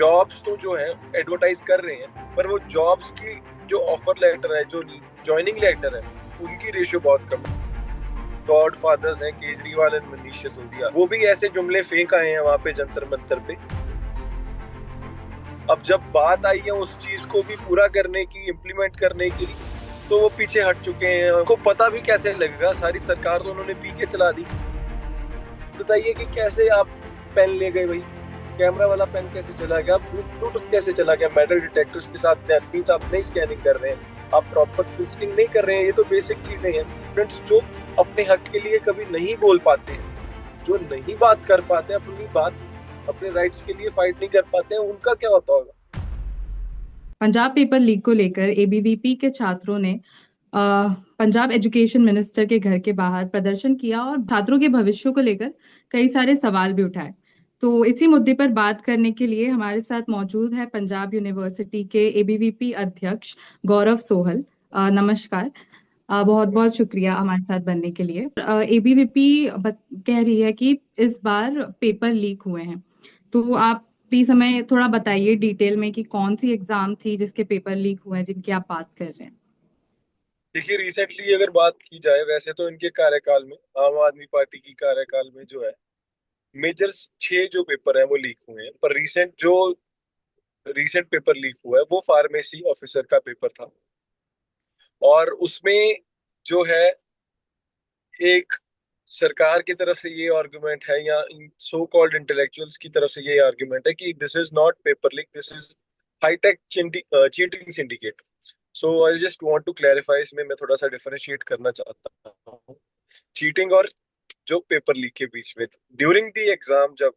Jobs तो जो है एडवर्टाइज कर रहे हैं, पर वो जॉब्स की जो ऑफर लेटर है, जो ज्वाइनिंग लेटर है, उनकी रेशियो बहुत कम है। गॉड फादर्स हैं केजरीवाल एंड मनीष सिसोदिया, वो भी ऐसे जुमले फेंक आए हैं वहां पे जंतर मंतर पे। अब जब बात आई है उस चीज को भी पूरा करने की, इम्प्लीमेंट करने की, तो वो पीछे हट चुके हैं। उनको पता भी कैसे लगेगा, सारी सरकार तो उन्होंने पी के चला दी। बताइए कि कैसे आप पेन ले गए भाई, कैमरा वाला पेन कैसे चला गया, ब्लूटूथ कैसे चला गया, मेटल डिटेक्टर्स के साथ दैट मींस आप नहीं स्कैनिंग कर रहे हैं, आप प्रॉपर फिल्टरिंग नहीं कर रहे हैं। ये तो बेसिक चीजें हैं। स्टूडेंट्स जो अपने हक के लिए कभी नहीं बोल पाते हैं, जो नहीं बात कर पाते, अपनी बात, अपने राइट्स के लिए फाइट नहीं कर पाते हैं, उनका क्या होता होगा। पंजाब पेपर लीक को लेकर एबीवीपी के छात्रों ने पंजाब एजुकेशन मिनिस्टर के घर के बाहर प्रदर्शन किया और छात्रों के भविष्य को लेकर कई सारे सवाल भी उठाए। तो इसी मुद्दे पर बात करने के लिए हमारे साथ मौजूद है पंजाब यूनिवर्सिटी के एबीवीपी अध्यक्ष गौरव सोहल। नमस्कार। बहुत बहुत शुक्रिया हमारे साथ बनने के लिए। एबीवीपी कह रही है कि इस बार पेपर लीक हुए हैं, तो आप प्लीज हमें थोड़ा बताइए डिटेल में कि कौन सी एग्जाम थी जिसके पेपर लीक हुए हैं जिनकी आप बात कर रहे हैं। देखिए, रिसेंटली अगर बात की जाए, वैसे तो इनके कार्यकाल में, आम आदमी पार्टी की कार्यकाल में जो है, मेजर 6 जो पेपर हैं वो लीक हुए हैं। पर रीसेंट पेपर लीक हुआ है वो फार्मेसी ऑफिसर का पेपर था। और उसमें जो है, एक सरकार की तरफ से ये आर्गुमेंट है, या सो कॉल्ड इंटेलेक्चुअल्स की तरफ से ये आर्गुमेंट है कि this is not paper leak, this is high tech cheating syndicate. So I just want to clarify, इसमें मैं थोड़ा सा डिफरेंशिएट करना चाहता हूँ चीटिंग और जो पेपर लीक के बीच में। ड्यूरिंग द एग्जाम जब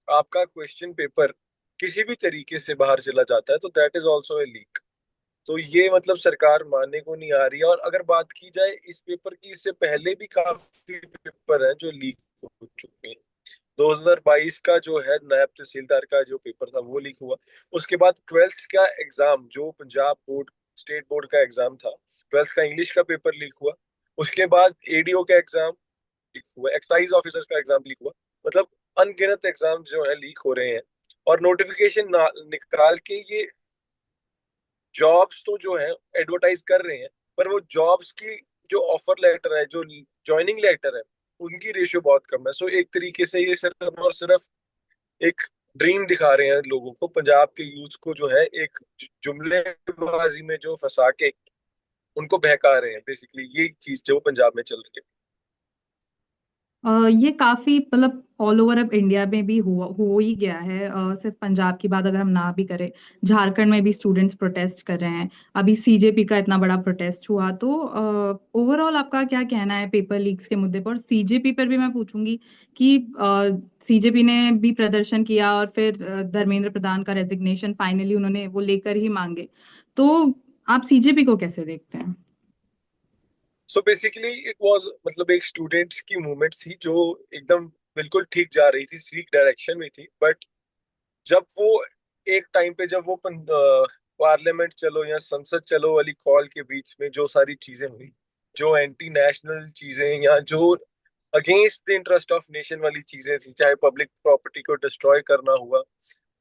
आपका क्वेश्चन पेपर किसी भी तरीके से बाहर चला जाता है, तो that is also a leak. तो ये मतलब सरकार मानने को नहीं आ रही है। और अगर बात की जाए इस पेपर की, इससे पहले भी काफी पेपर हैं जो लीक हो चुके हैं। 2022 का जो है नायब तहसीलदार का जो पेपर था वो लीक हुआ। उसके बाद 12th का एग्जाम, जो पंजाब बोर्ड स्टेट बोर्ड का एग्जाम था, 12th का इंग्लिश का पेपर लीक हुआ। उसके बाद एडीओ का एग्जाम लीक हुआ, एक्साइज ऑफिसर्स का एग्जाम लीक हुआ। मतलब अनगिनत एग्जाम जो है लीक हो रहे हैं। और नोटिफिकेशन निकाल के ये जॉब्स तो जो है एडवर्टाइज कर रहे हैं, पर वो जॉब्स की जो ऑफर लेटर है, जो ज्वाइनिंग लेटर है, उनकी रेशियो बहुत कम है। सो एक तरीके से ये सिर्फ और सिर्फ एक ड्रीम दिखा रहे हैं लोगों को, पंजाब के यूथ को जो है एक जुमलेबाजी में जो फंसा के उनको बहका रहे हैं। बेसिकली ये चीज जो पंजाब में चल रही है। ये काफी मतलब ऑल ओवर अब इंडिया में भी हो ही गया है। सिर्फ पंजाब की बात अगर हम ना भी करें, झारखंड में भी स्टूडेंट्स प्रोटेस्ट कर रहे हैं। अभी सीजेपी का इतना बड़ा प्रोटेस्ट हुआ, तो ओवरऑल आपका क्या कहना है पेपर लीक्स के मुद्दे पर? सीजेपी पर भी मैं पूछूंगी कि सीजेपी ने भी प्रदर्शन किया और फिर धर्मेंद्र प्रधान का रेजिग्नेशन फाइनली उन्होंने वो लेकर ही मांगे। तो आप सीजेपी को कैसे देखते हैं? सो बेसिकली इट वाज, मतलब एक स्टूडेंट्स की मूवमेंट थी जो एकदम बिल्कुल ठीक जा रही थी, ठीक डायरेक्शन में थी। बट जब वो एक टाइम पे, जब वो पार्लियामेंट चलो या संसद चलो वाली कॉल के बीच में जो सारी चीजें हुई, जो एंटी नेशनल चीजें या जो against the interest of nation वाली चीजें थी, चाहे पब्लिक प्रॉपर्टी को डिस्ट्रॉय करना हुआ,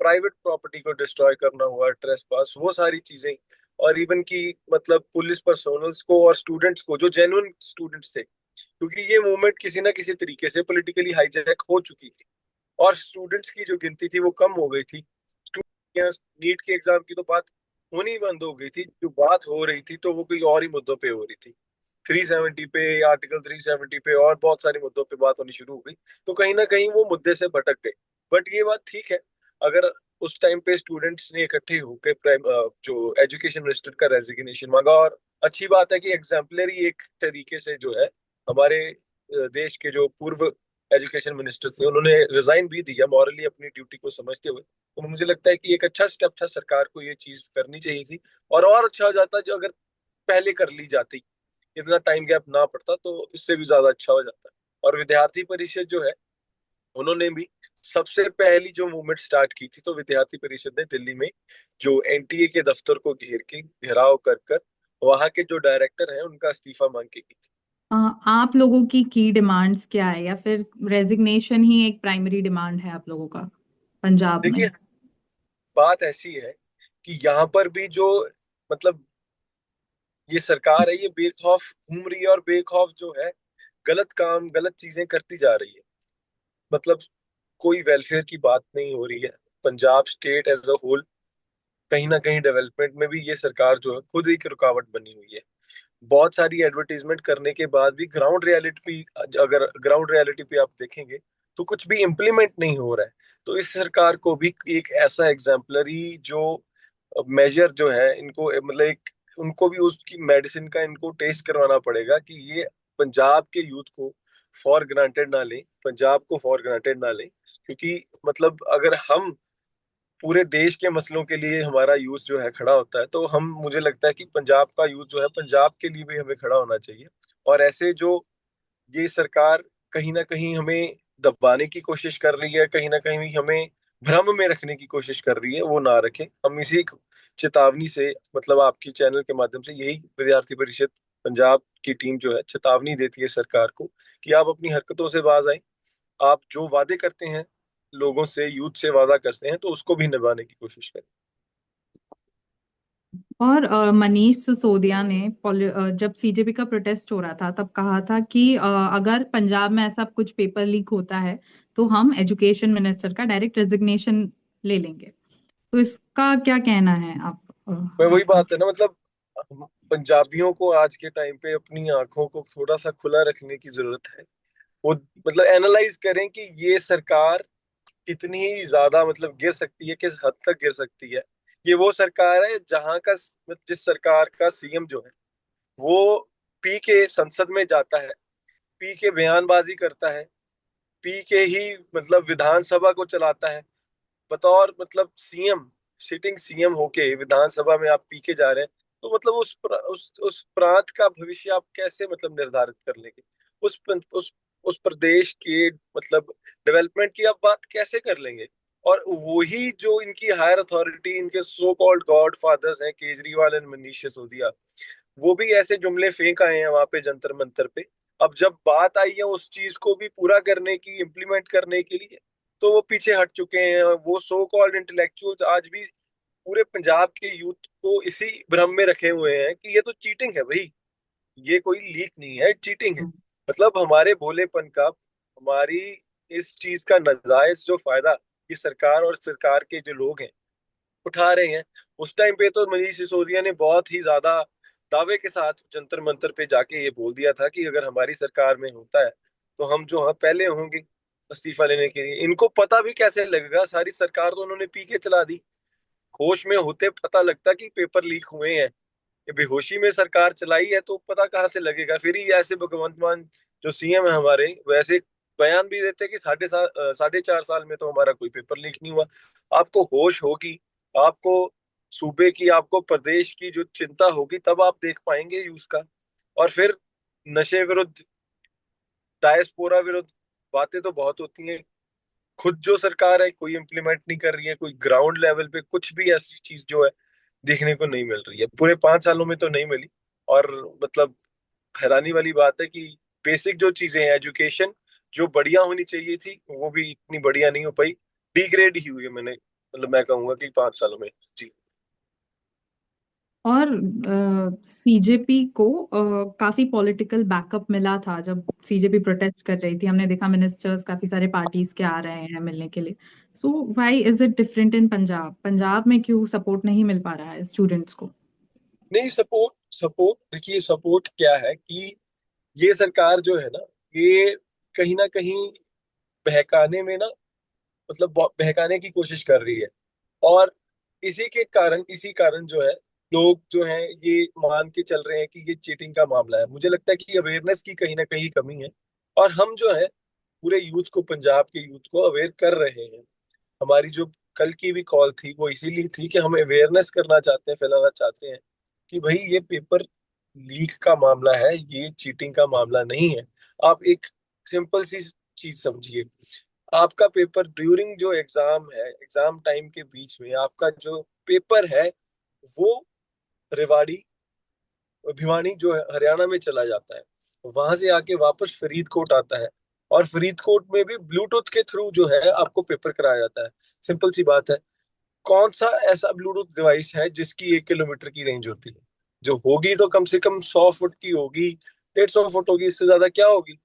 प्राइवेट प्रॉपर्टी को डिस्ट्रॉय करना हुआ, ट्रेसपास, वो सारी चीजें, और इवन की मतलब पुलिस पर्सोनल्स को और स्टूडेंट्स को, जो जेन्युइन स्टूडेंट्स थे, क्योंकि ये मूवमेंट किसी ना किसी तरीके से पॉलिटिकली हाईजैक हो चुकी थी और स्टूडेंट्स की जो गिनती थी वो कम हो गई थी। नीट के एग्जाम की तो बात होनी बंद हो गई थी। जो बात हो रही थी तो वो कोई और ही मुद्दों पे हो रही थी, 370 पे, आर्टिकल 370 पे, और बहुत सारे मुद्दों पे बात होनी शुरू हो गई। तो कहीं ना कहीं वो मुद्दे से भटक गए। बट ये बात ठीक है, अगर उस टाइम पे स्टूडेंट्स ने इकट्ठे होकर जो एजुकेशन मिनिस्टर का रेजिग्नेशन मांगा, और अच्छी बात है कि एग्जाम्पलरी एक तरीके से जो है हमारे देश के जो पूर्व एजुकेशन मिनिस्टर थे, उन्होंने रिजाइन भी दिया मॉरली अपनी ड्यूटी को समझते हुए। तो मुझे लगता है कि एक अच्छा स्टेप था, सरकार को ये चीज करनी चाहिए थी। और अच्छा हो जाता जो अगर पहले कर ली जाती, इतना टाइम गैप ना पड़ता, तो इससे भी ज्यादा अच्छा हो जाता। और विद्यार्थी परिषद जो है, उन्होंने भी सबसे पहली जो मूवमेंट स्टार्ट की थी, तो विद्यार्थी परिषद ने दिल्ली में जो एनटीए के दफ्तर को घेर के घेराव कर कर वहां के जो डायरेक्टर हैं उनका इस्तीफा मांग के की थी। आप लोगों की डिमांड्स क्या है, या फिर रेजिग्नेशन ही एक प्राइमरी डिमांड है आप लोगों का पंजाब में? देखिए, बात ऐसी है कि यहाँ पर भी जो मतलब ये सरकार है, ये बेखौफ घूम रही है और बेखौफ जो है गलत काम गलत चीजें करती जा रही है। मतलब कोई वेलफेयर की बात नहीं हो रही है। Punjab state as a whole कहीं ना कहीं डेवलपमेंट में भी ये सरकार जो है खुद एक रुकावट बनी हुई है। बहुत सारी एडवर्टीजमेंट करने के बाद भी ग्राउंड रियलिटी पे, अगर ग्राउंड रियलिटी पे आप देखेंगे तो कुछ भी इम्प्लीमेंट नहीं हो रहा है। तो इस सरकार को भी एक ऐसा एग्जाम्पलरी जो मेजर जो है इनको मतलब एक उनको भी उसकी मेडिसिन का इनको टेस्ट करवाना पड़ेगा कि ये पंजाब के यूथ को फॉर ग्रांटेड ना लें, पंजाब को फॉर ग्रांटेड ना लें। क्योंकि मतलब अगर हम पूरे देश के मसलों के लिए हमारा यूथ जो है खड़ा होता है, तो हम मुझे लगता है कि पंजाब का यूथ जो है पंजाब के लिए भी हमें खड़ा होना चाहिए। और ऐसे जो ये सरकार कहीं ना कहीं हमें दबाने की कोशिश कर रही है, कहीं ना कहीं हमें भ्रम में रखने की कोशिश कर रही है, वो ना रखें। हम इसी चेतावनी से मतलब आपकी चैनल के माध्यम से यही विद्यार्थी परिषद पंजाब की टीम जो है चेतावनी देती है सरकार को कि आप अपनी हरकतों से बाज आएं। आप जो वादे करते हैं लोगों से, यूथ से वादा करते हैं, तो उसको भी निभाने की कोशिश करें। और मनीष सिसोदिया ने जब सीजेपी का प्रोटेस्ट हो रहा था तब कहा था कि अगर पंजाब में ऐसा कुछ पेपर लीक होता है तो हम एजुकेशन मिनिस्टर का डायरेक्ट रेजिग्नेशन ले लेंगे। तो इसका क्या कहना है मैं वही आपका? बात है ना, मतलब हम पंजाबियों को आज के टाइम पे अपनी आंखों को थोड़ा सा खुला रखने की जरूरत है। वो मतलब एनालाइज करें कि ये सरकार कितनी ज्यादा मतलब गिर सकती है, किस हद तक गिर सकती है। ये वो सरकार है जहां का जिस सरकार का सीएम जो है वो पी के संसद में जाता है, पी के बयानबाजी करता है, पी के ही मतलब विधानसभा को चलाता है। बतौर मतलब सीएम, सिटिंग सीएम होके विधानसभा में आप पी के जा रहे हैं, तो मतलब उस प्रांत का भविष्य आप कैसे मतलब निर्धारित कर लेंगे? उस प्रदेश के मतलब डेवलपमेंट की आप बात कैसे कर लेंगे? और वही जो इनकी हायर अथॉरिटी, इनके सो कॉल्ड गॉड फादर्स हैं, केजरीवाल एंड मनीष सिसोदिया, वो भी ऐसे जुमले फेंक आए हैं वहां पे जंतर मंतर पे। अब जब बात आई है उस चीज को भी पूरा करने की, इम्प्लीमेंट करने के लिए, तो वो पीछे हट चुके हैं। वो सो कॉल्ड इंटेलेक्चुअल्स आज भी पूरे पंजाब के यूथ को इसी भ्रम में रखे हुए हैं कि ये तो चीटिंग है भाई, ये कोई लीक नहीं है, चीटिंग है। मतलब हमारे भोलेपन का, हमारी इस चीज का नाजायज जो फायदा ये सरकार और सरकार के जो लोग हैं उठा रहे हैं। उस टाइम पे तो मनीष सिसोदिया ने बहुत ही ज्यादा दावे के साथ जंतर मंतर पे जाके ये बोल दिया था कि अगर हमारी सरकार में होता है तो हम जो हैं पहले होंगे इस्तीफा लेने के लिए। इनको पता भी कैसे लगेगा, सारी सरकार तो उन्होंने पी के चला दी। होश में होते पता लगता कि पेपर लीक हुए हैं, ये बेहोशी में सरकार चलाई है तो पता कहाँ से लगेगा? फिर ही ऐसे भगवंत मान जो सीएम है हमारे वैसे बयान भी देते कि 4.5 साल में तो हमारा कोई पेपर लीक नहीं हुआ। आपको होश होगी, आपको सूबे की, आपको प्रदेश की जो चिंता होगी, तब आप देख पाएंगे यूज का। और फिर नशे विरुद्ध, डायस्पोरा विरुद्ध बातें तो बहुत होती हैं, खुद जो सरकार है कोई इम्प्लीमेंट नहीं कर रही है, कोई ग्राउंड लेवल पे कुछ भी ऐसी चीज जो है देखने को नहीं मिल रही है, पूरे 5 सालों में तो नहीं मिली। और मतलब हैरानी वाली बात है कि बेसिक जो चीजें हैं, एजुकेशन जो बढ़िया होनी चाहिए थी वो भी इतनी बढ़िया नहीं हो पाई, डिग्रेड ही हुई है। मैंने मतलब मैं कहूंगा कि 5 सालों में। जी। और सीजेपी को काफी पॉलिटिकल बैकअप मिला था जब सीजेपी प्रोटेस्ट कर रही थी। हमने देखा मिनिस्टर्स काफी सारे पार्टीज के आ रहे हैं मिलने के लिए। So why is it different in Punjab? Punjab में क्यों सपोर्ट नहीं मिल पा रहा है स्टूडेंट्स को? नहीं, सपोर्ट सपोर्ट देखिए, सपोर्ट क्या है कि ये सरकार जो है ना, ये कहीं ना कहीं बहकाने में ना, मतलब बहकाने की कोशिश कर रही है। और इसी कारण जो है लोग जो हैं ये मान के चल रहे हैं कि ये चीटिंग का मामला है। मुझे लगता है कि अवेयरनेस की कहीं ना कहीं कमी है। और हम जो है पूरे यूथ को, पंजाब के यूथ को अवेयर कर रहे हैं। हमारी जो कल की भी कॉल थी वो इसीलिए थी कि हम अवेयरनेस करना चाहते हैं, फैलाना चाहते हैं कि भाई ये पेपर लीक का मामला है, ये चीटिंग का मामला नहीं है। आप एक सिंपल सी चीज समझिए, आपका पेपर ड्यूरिंग जो एग्जाम है, एग्जाम टाइम के बीच में आपका जो पेपर है वो रेवाड़ी, भिवानी जो है हरियाणा में चला जाता है, वहां से आके वापस फरीदकोट आता है। और फरीदकोट में भी ब्लूटूथ के थ्रू जो है आपको पेपर कराया जाता है। सिंपल सी बात है। कौन सा ऐसा ब्लूटूथ डिवाइस है जिसकी 1 किलोमीटर की रेंज होती है? जो होगी तो कम से कम 100 फुट की होगी, 150 फुट होगी, इससे ज्यादा क्या होगी?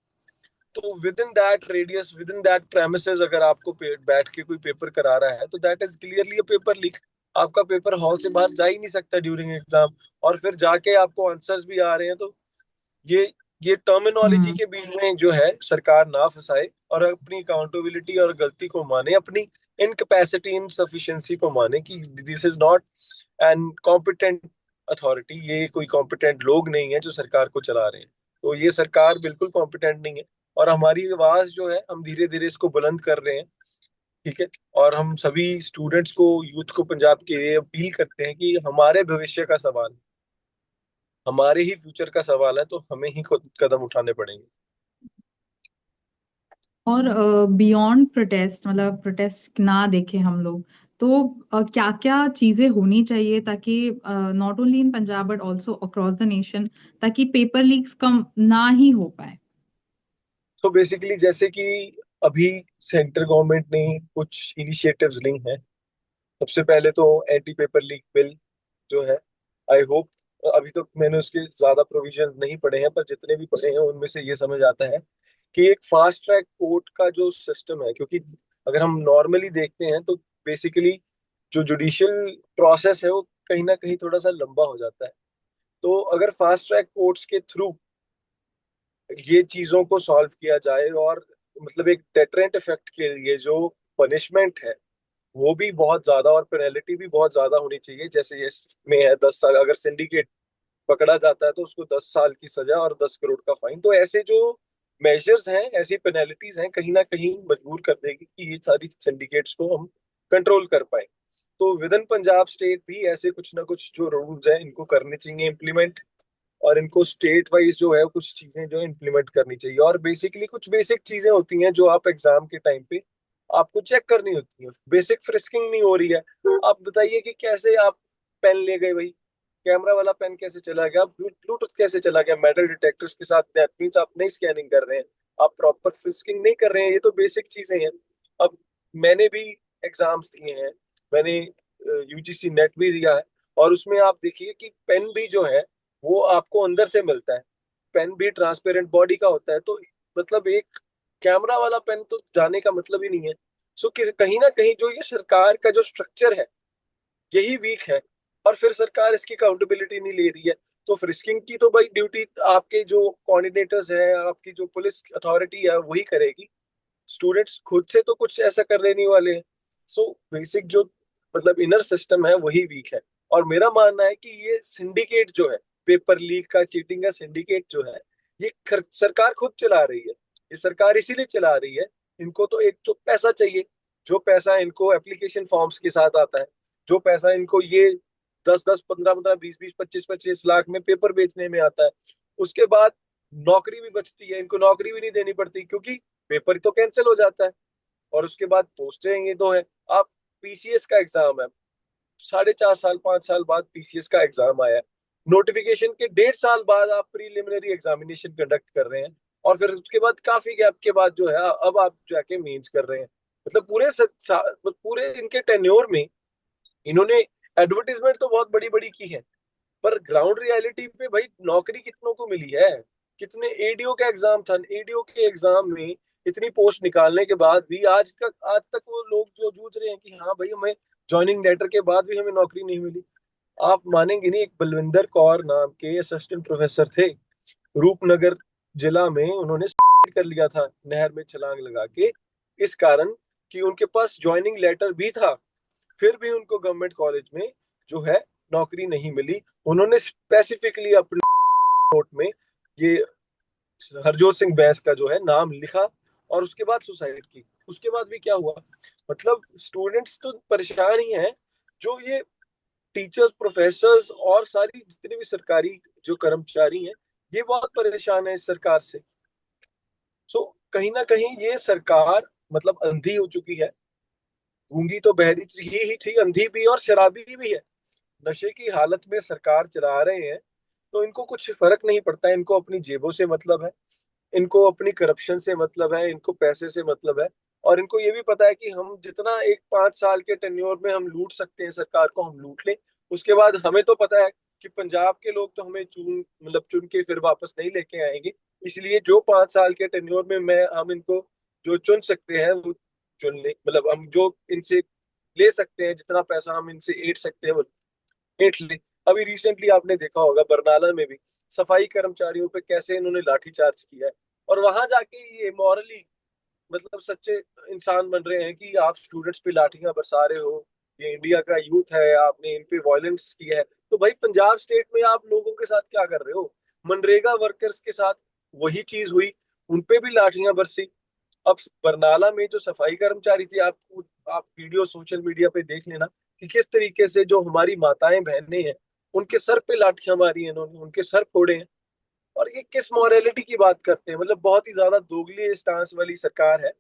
तो with in that radius, with in that premises, अगर आपको बैठ के कोई पेपर करा रहा है तो that is clearly a paper leak. आपका पेपर हॉल से बाहर जा ही नहीं सकता ड्यूरिंग एग्जाम, और फिर जाके आपको आंसर्स भी आ रहे हैं। तो ये ये टर्मिनोलॉजी हम्म। के बीच में जो है सरकार ना फंसाए और अपनी अकाउंटेबिलिटी और गलती को माने, अपनी इनकैपेसिटी इनसफिशिएंसी को माने कि this is not an competent authority, ये कोई कॉम्पिटेंट लोग नहीं है जो सरकार को चला रहे हैं। तो ये सरकार बिल्कुल कॉम्पिटेंट नहीं है, और हमारी आवाज जो है हम धीरे धीरे इसको बुलंद कर रहे हैं। ठीक है। और हम सभी स्टूडेंट्स को, यूथ को पंजाब के लिए अपील करते हैं कि हमारे भविष्य का सवाल, हमारे ही फ्यूचर का सवाल है, तो हमें ही खुद कदम उठाने पड़ेंगे। और बियॉन्ड प्रोटेस्ट, मतलब प्रोटेस्ट ना देखें हम लोग, तो क्या क्या चीजें होनी चाहिए ताकि not only in Punjab but also across the nation, ताकि पेपर लीक्स कम ना ही हो पाए। तो बेसिकली जैसे कि अभी सेंट्रल गवर्नमेंट ने कुछ इनिशिएटिव्स ली हैं। सबसे पहले तो एंटी पेपर लीक बिल जो है, आई होप, अभी तो मैंने उसके ज्यादा प्रोविजन नहीं पढ़े हैं, पर जितने भी पढ़े हैं उनमें से ये समझ आता है कि एक फास्ट ट्रैक कोर्ट का जो सिस्टम है, क्योंकि अगर हम नॉर्मली देखते हैं तो बेसिकली जो जुडिशियल प्रोसेस है वो कहीं ना कहीं थोड़ा सा लंबा हो जाता है। तो अगर फास्ट ट्रैक कोर्ट्स के थ्रू ये चीजों को सॉल्व किया जाए, और मतलब एक डेटरेंट इफेक्ट के लिए जो पनिशमेंट है वो भी बहुत ज्यादा और पेनल्टी भी बहुत ज्यादा होनी चाहिए। जैसे ये में है 10 साल, अगर सिंडिकेट पकड़ा जाता है तो उसको 10 साल की सजा और 10 करोड़ का फाइन। तो ऐसे जो मेजर्स हैं, ऐसी पेनल्टीज हैं, कहीं ना कहीं मजबूर कर देगी कि ये सारी सिंडिकेट्स को हम कंट्रोल कर पाए। तो विद इन पंजाब स्टेट भी ऐसे कुछ ना कुछ जो रूल्स हैं इनको करने चाहिए इम्प्लीमेंट, और इनको स्टेट वाइज जो है कुछ चीजें जो इम्प्लीमेंट करनी चाहिए। और बेसिकली कुछ बेसिक चीजें होती हैं जो आप एग्जाम के टाइम पे आपको चेक करनी होती है। बेसिक फ्रिस्किंग नहीं हो रही है, आप बताइए कि कैसे आप पेन ले गए भाई? कैमरा वाला पेन कैसे चला गया? ब्लूटूथ कैसे चला गया मेटल डिटेक्टर्स के साथ? दैट मींस आप नहीं स्कैनिंग कर रहे हैं, आप प्रॉपर फ्रिस्किंग नहीं कर रहे हैं। ये तो बेसिक चीजें हैं। अब मैंने भी एग्जाम्स दिए हैं, मैंने यूजीसी नेट भी दिया है, और उसमें आप देखिए कि पेन भी जो है वो आपको अंदर से मिलता है। पेन भी ट्रांसपेरेंट बॉडी का होता है। तो मतलब एक कैमरा वाला पेन तो जाने का मतलब ही नहीं है। सो कहीं ना कहीं जो ये सरकार का जो स्ट्रक्चर है यही वीक है, और फिर सरकार इसकी अकाउंटेबिलिटी नहीं ले रही है। तो फ्रिस्किंग की तो भाई ड्यूटी आपके जो कोऑर्डिनेटर्स हैं, आपकी जो पुलिस अथॉरिटी है वही करेगी। स्टूडेंट्स खुद से तो कुछ ऐसा करने नहीं वाले हैं। सो बेसिक जो मतलब इनर सिस्टम है वही वीक है। और मेरा मानना है कि ये सिंडिकेट जो है, पेपर लीक का, चीटिंग का सिंडिकेट जो है, ये सरकार खुद चला रही है। ये सरकार इसीलिए चला रही है, इनको तो एक तो पैसा चाहिए, जो पैसा इनको एप्लीकेशन फॉर्म्स के साथ आता है, जो पैसा इनको ये 10-10, 15-15, 20-20, 25-25 लाख में पेपर बेचने में आता है, उसके बाद नौकरी भी बचती है, इनको नौकरी भी नहीं देनी पड़ती क्योंकि पेपर तो कैंसिल हो जाता है। और उसके बाद पोस्टें ये दो है। आप पीसीएस का एग्जाम है, 4.5 साल 5 साल बाद पीसीएस का एग्जाम आया है, नोटिफिकेशन के 1.5 साल बाद आप प्रीलिमिनरी एग्जामिनेशन कंडक्ट कर रहे हैं, और फिर उसके बाद काफी गैप के बाद जो है अब आप जाके मेंस कर रहे हैं। मतलब पूरे इनके टेन्योर में इन्होंने एडवर्टीजमेंट तो बहुत बड़ी बड़ी की है, पर ग्राउंड रियलिटी पे भाई नौकरी कितनों को मिली है? कितने एडीओ का एग्जाम था, एडीओ के एग्जाम में इतनी पोस्ट निकालने के बाद भी आज तक वो लोग जो जूझ रहे हैं कि हाँ भाई हमें ज्वाइनिंग लेटर के बाद भी हमें नौकरी नहीं मिली। आप मानेंगे नहीं, एक बलविंदर कौर नाम के असिस्टेंट प्रोफेसर थे रूपनगर जिला में, उन्होंने सुसाइड कर लिया था नहर में छलांग लगा के, इस कारण कि उनके पास ज्वाइनिंग लेटर भी था, फिर भी उनको गवर्नमेंट कॉलेज में जो है नौकरी नहीं मिली। उन्होंने स्पेसिफिकली अपने नोट में ये हरजोत सिंह बैंस का जो है नाम लिखा, और उसके बाद सुसाइड की। उसके बाद भी क्या हुआ? मतलब स्टूडेंट्स तो परेशान ही हैं, जो ये टीचर्स, प्रोफेसर्स और सारी जितने भी सरकारी जो कर्मचारी हैं, ये बहुत परेशान है इस सरकार से। सो कहीं ना कहीं ये सरकार मतलब अंधी हो चुकी है। गूंगी तो बहरी ही थी, अंधी भी और शराबी भी है। नशे की हालत में सरकार चला रहे हैं, तो इनको कुछ फर्क नहीं पड़ता है। इनको अपनी जेबों से मतलब है, इनको अपनी करप्शन से मतलब है, इनको पैसे से मतलब है। और इनको ये भी पता है कि हम जितना एक 5 साल के टेन्योर में हम लूट सकते हैं सरकार को, हम लूट लें। उसके बाद हमें तो पता है कि पंजाब के लोग तो हमें चुन के फिर वापस नहीं लेके आएंगे। इसलिए जो 5 साल के टेन्योर में मैं हम इनको जो चुन सकते हैं वो चुन ले, मतलब हम जो इनसे ले सकते हैं, जितना पैसा हम इनसे ऐंठ सकते हैं वो ऐंठ ले। अभी रिसेंटली आपने देखा होगा बरनाला में भी सफाई कर्मचारियों पे कैसे इन्होंने लाठीचार्ज किया है। और वहां जाके ये मॉरली मतलब सच्चे इंसान बन रहे हैं कि आप स्टूडेंट्स पे लाठियां बरसा रहे हो, ये इंडिया का यूथ है, आपने इन पे वायलेंस किया है। तो भाई पंजाब स्टेट में आप लोगों के साथ क्या कर रहे हो? मनरेगा वर्कर्स के साथ वही चीज हुई, उन पे भी लाठियां बरसी। अब बरनाला में जो सफाई कर्मचारी थी, आप वीडियो सोशल मीडिया पे देख लेना कि किस तरीके से जो हमारी माताएं बहनें हैं उनके सर पे लाठियां मारी हैं इन्होंने, उनके सर फोड़े हैं। और ये किस मॉरेलिटी की बात करते हैं? मतलब बहुत ही ज्यादा दोगली स्टांस वाली सरकार है।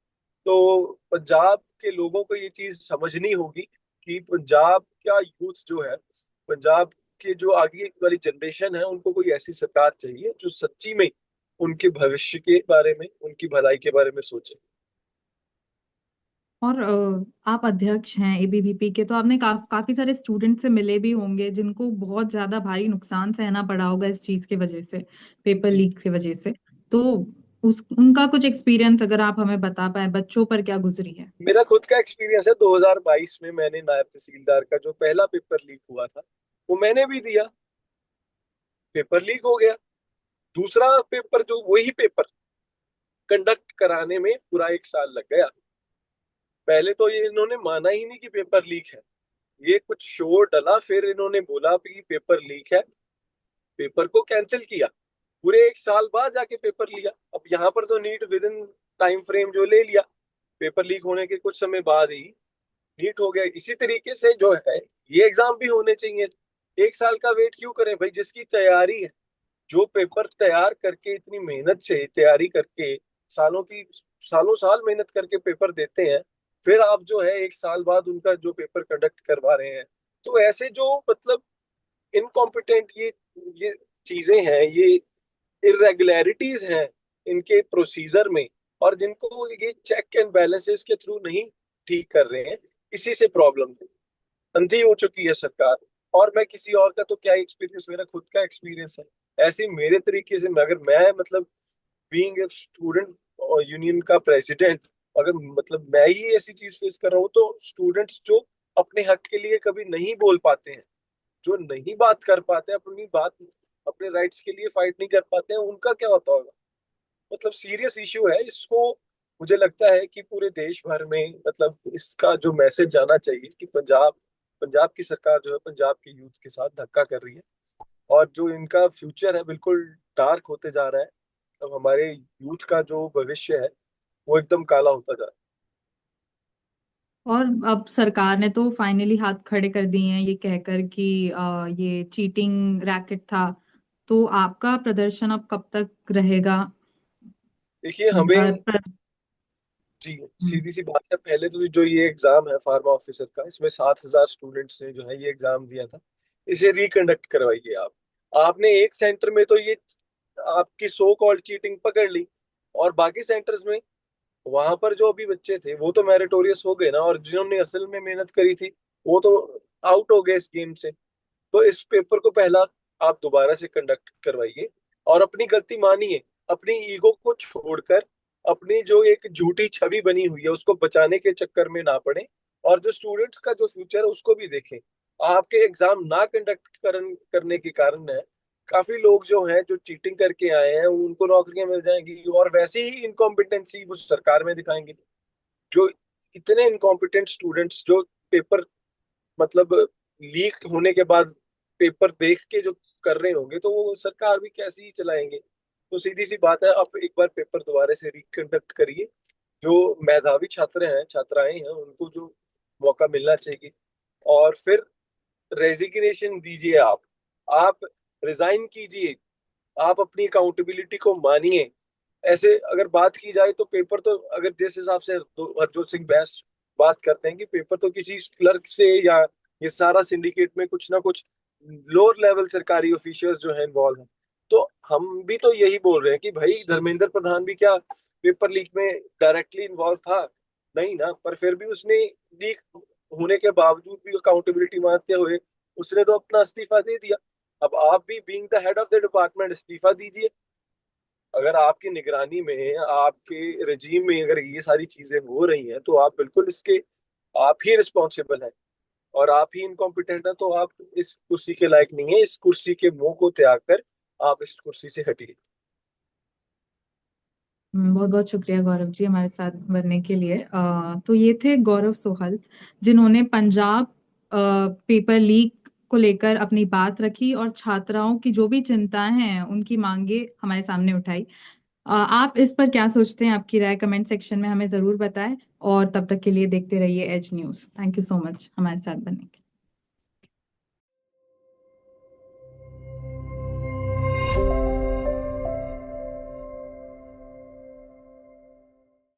तो पंजाब के लोगों को ये चीज समझनी होगी कि पंजाब का यूथ जो है, पंजाब के जो आगे वाली जनरेशन है, उनको कोई ऐसी सरकार चाहिए जो सच्ची में उनके भविष्य के बारे में, उनकी भलाई के बारे में सोचे। और आप अध्यक्ष हैं एबीवीपी के, तो आपने काफी सारे स्टूडेंट से मिले भी होंगे जिनको बहुत ज्यादा भारी नुकसान सहना पड़ा होगा इस चीज की वजह से, पेपर जी, लीक की वजह से। तो उस उनका कुछ एक्सपीरियंस अगर आप हमें बता पाए, बच्चों पर क्या गुजरी है। मेरा खुद का एक्सपीरियंस है। 2022 में मैंने नायब तहसीलदार का जो पहला पेपर लीक हुआ था वो मैंने भी दिया, पेपर लीक हो गया। दूसरा पेपर, जो वही पेपर कंडक्ट कराने में पूरा 1 साल लग गया। पहले तो ये इन्होंने माना ही नहीं कि पेपर लीक है, ये कुछ शोर डला, फिर इन्होंने बोला कि पेपर लीक है, पेपर को कैंसिल किया। पूरे 1 साल बाद जाके पेपर लिया। अब यहाँ पर तो NEET within time frame जो ले लिया, पेपर लीक होने के कुछ समय बाद ही नीट हो गया। इसी तरीके से जो है ये एग्जाम भी होने चाहिए। 1 साल का वेट क्यों करें भाई? जिसकी तैयारी है, जो पेपर तैयार करके इतनी मेहनत से तैयारी करके सालों साल मेहनत करके पेपर देते हैं, फिर आप जो है 1 साल बाद उनका जो पेपर कंडक्ट करवा रहे हैं। तो ऐसे जो मतलब इनकॉम्पिटेंट ये चीजें हैं, ये इरेगुलरिटीज हैं इनके प्रोसीजर में, और जिनको ये चेक एंड बैलेंसेस के थ्रू नहीं ठीक कर रहे हैं, इसी से प्रॉब्लम है। अंधी हो चुकी है सरकार। और मैं किसी और का तो क्या एक्सपीरियंस, मेरा खुद का एक्सपीरियंस है। ऐसे मेरे तरीके से अगर मैं मतलब बीइंग ए स्टूडेंट यूनियन का प्रेसिडेंट, अगर मतलब मैं ही ऐसी चीज फेस कर रहा हूँ, तो स्टूडेंट्स जो अपने हक के लिए कभी नहीं बोल पाते हैं, जो नहीं बात कर पाते हैं, अपनी बात अपने राइट्स के लिए फाइट नहीं कर पाते हैं, उनका क्या होता होगा? मतलब सीरियस इश्यू है इसको। मुझे लगता है कि पूरे देश भर में मतलब इसका जो मैसेज जाना चाहिए कि पंजाब पंजाब की सरकार जो है पंजाब के यूथ के साथ धक्का कर रही है, और जो इनका फ्यूचर है बिल्कुल डार्क होते जा रहा है। अब हमारे यूथ का जो भविष्य है वो एकदम काला होता जा रहा और अब सरकार ने तो फाइनली हाथ खड़े कर दिए हैं ये कहकर कि ये चीटिंग रैकेट था। तो आपका प्रदर्शन अब कब तक रहेगा। है। देखिए अ, हमें, प्र- जी हम्म। सीधी सी बात है, पहले तो जो ये एग्जाम है फार्मा ऑफिसर का, इसमें 7,000 स्टूडेंट्स ने जो है ये एग्जाम दिया था। इसे रिकंडक्ट करवाइए आप। आपने एक सेंटर में तो ये आपकी सो कॉल्ड चीटिंग पकड़ ली, और बाकी सेंटर्स में वहां पर जो अभी बच्चे थे वो तो मैरिटोरियस हो गए ना, और जिन्होंने असल में मेहनत करी थी वो तो आउट हो गए इस गेम से। तो इस पेपर को पहला आप दोबारा से कंडक्ट करवाइए, और अपनी गलती मानिए, अपनी ईगो को छोड़कर अपनी जो एक झूठी छवि बनी हुई है उसको बचाने के चक्कर में ना पड़े, और जो स्टूडेंट्स का जो फ्यूचर है उसको भी देखें। आपके एग्जाम ना कंडक्ट करने के कारण है काफी लोग जो हैं जो चीटिंग करके आए हैं उनको नौकरियां मिल जाएंगी, और वैसे ही इनकॉम्पिटेंसी वो सरकार में दिखाएंगे। जो इतने इनकॉम्पिटेंट स्टूडेंट्स जो पेपर मतलब लीक होने के बाद पेपर देख के जो कर रहे होंगे, तो वो सरकार भी कैसे ही चलाएंगे? तो सीधी सी बात है, आप एक बार पेपर दोबारा से रिकंडक्ट करिए। जो मेधावी छात्र हैं, छात्राएं हैं, उनको जो मौका मिलना चाहिए। और फिर रेजिग्नेशन दीजिए आप रिजाइन कीजिए, आप अपनी अकाउंटेबिलिटी को मानिए। ऐसे अगर बात की जाए तो पेपर तो, अगर जिस हिसाब से हरजोत सिंह बैस बात करते हैं कि पेपर तो किसी क्लर्क से या ये सारा सिंडिकेट में कुछ ना कुछ लोअर लेवल सरकारी ऑफिशियल्स जो है इन्वॉल्व हैं, तो हम भी तो यही बोल रहे हैं कि भाई धर्मेंद्र प्रधान भी क्या पेपर लीक में डायरेक्टली इन्वॉल्व था? नहीं ना, पर फिर भी उसने लीक होने के बावजूद भी अकाउंटेबिलिटी मांगते हुए उसने तो अपना इस्तीफा दे दिया। अब आप भी being the head of the department इस्तीफा दीजिए। अगर आपकी निगरानी में, आपके रजीम में अगर ये सारी चीजें हो रही हैं तो आप बिल्कुल इसके, आप ही रिस्पॉन्सिबल हैं और आप ही इनकॉम्पिटेंट हैं, तो आप इस कुर्सी के लायक नहीं है। इस कुर्सी के मुंह को त्याग कर आप इस कुर्सी से हटिए। बहुत बहुत शुक्रिया गौरव जी हमारे साथ बनने के लिए। तो ये थे गौरव सोहल, जिन्होंने पंजाब पेपर लीक को लेकर अपनी बात रखी और छात्राओं की जो भी चिंताएं हैं उनकी मांगे हमारे सामने उठाई। आप इस पर क्या सोचते हैं? आपकी राय कमेंट सेक्शन में हमें जरूर बताएं, और तब तक के लिए देखते रहिए एज news. Thank you so much हमारे साथ बनने के लिए।